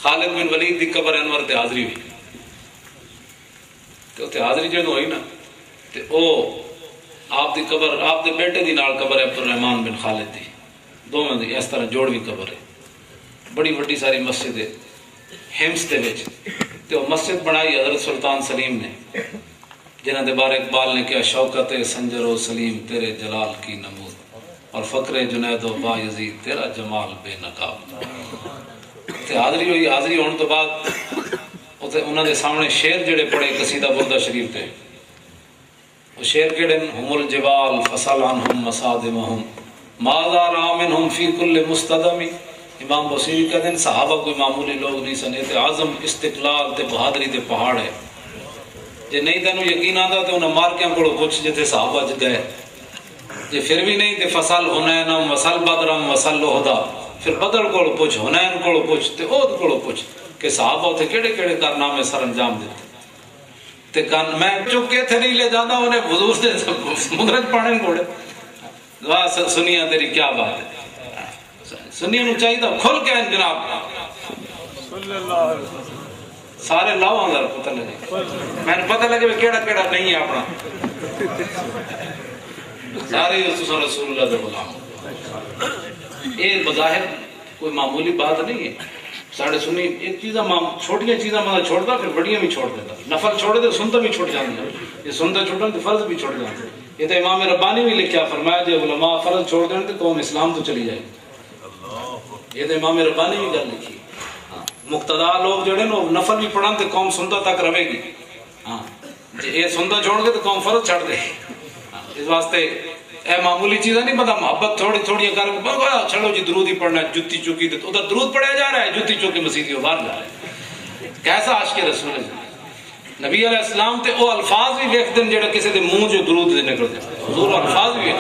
خالد بن ولید دی قبر انور تے حاضری ہوئی تے اتنے حاضری جدوں ہوئی نا تے او آپ دی قبر آپ دے بیٹے دی نال قبر ہے عبد الرحمن بن خالد دی، دونوں دی اس طرح جوڑوی قبر ہے، بڑی وڈی ساری مسجد ہے ہمس دے وچ تے وہ مسجد بنائی حضرت سلطان سلیم نے، جنہاں دے بارے اقبال نے کہا شوکت سنجر و سلیم تیرے جلال کی نمود اور فقر جنید و با یزید تیرا جمال بے نقاب۔ تے حاضری ہوئی، حاضری ہونے تو بعد انہوں نے سامنے شعر جڑے پڑھے قصیدہ بردہ شریف تے، وہ شعر کہڑے ہم الجبال فصل عنہم مسادمہم ماذا را منہم فی کل مستدمی۔ امام بصیری کہتے ہیں صحابہ کوئی معمولی لوگ نہیں سنے تے عظم استقلال تے بہادری دے پہاڑ ہے، جے نہیں تینوں یقین آتا تو انہیں مار کے کو پوچھ جتے صحابہ جد گئے، جے پھر بھی نہیں تے فصل حنینم وصل بدرم وصل لہدا، پھر بدر کو پوچھ حنین کو پوچھ تے اود کو پوچھ کہ صحابہ تھے کیڑے کیڑے کارنامے سر انجام دیتے تے کان میں چک کے تھے نہیں لے جاتا انہیں حضور سے مدرج پڑھنے کوڑے دعا سنیا تیری کیا بات ہے، سنیا نو چاہیے تھا کھل کے جناب صلی اللہ علیہ وسلم سارے لاؤ اندر پتہ لگے میں نے پتہ لگے کیڑا کیڑا نہیں ہے اپنا سارے رسول اللہ دے غلام۔ یہ بظاہر کوئی معمولی بات نہیں ہے، ساڑھے سنی ایک چیزاں چھوٹیاں چیزاں مطلب چھوڑتا پھر بڑیاں بھی چھوڑ دیتا، نفل چھوڑے تو سنتا بھی چھوڑ جانا، یہ سنتا چھوڑا تو فرض بھی چھوڑ جانا۔ یہ تو امام ربانی بھی لکھا فرمایا جو علماء فرض چھوڑ دیں تو قوم اسلام تو چلی جائے، یہ تو امام ربانی بھی گل لکھی۔ مقتدا لوگ جڑے نا نفل بھی پڑھان تو قوم سنتا تک رہے گی، ہاں یہ سنتا چھوڑ کے تو قوم فرض چھڑ دے، اس واسطے اے معمولی چیزیں نہیں پتا، محبت تھوڑی تھوڑی کر چھڑو جی درود ہی پڑھنا ہے، جتی چکی تو ادھر درود پڑھیا جا رہا ہے، جتی چکی مسیح باہر جا رہا ہے، کیسا عاشق رسول ہے نبی علیہ السلام تے او الفاظ بھی ویکھدے جڑے کسی دے منہ جو درود دے نکلدے، حضور الفاظ بھی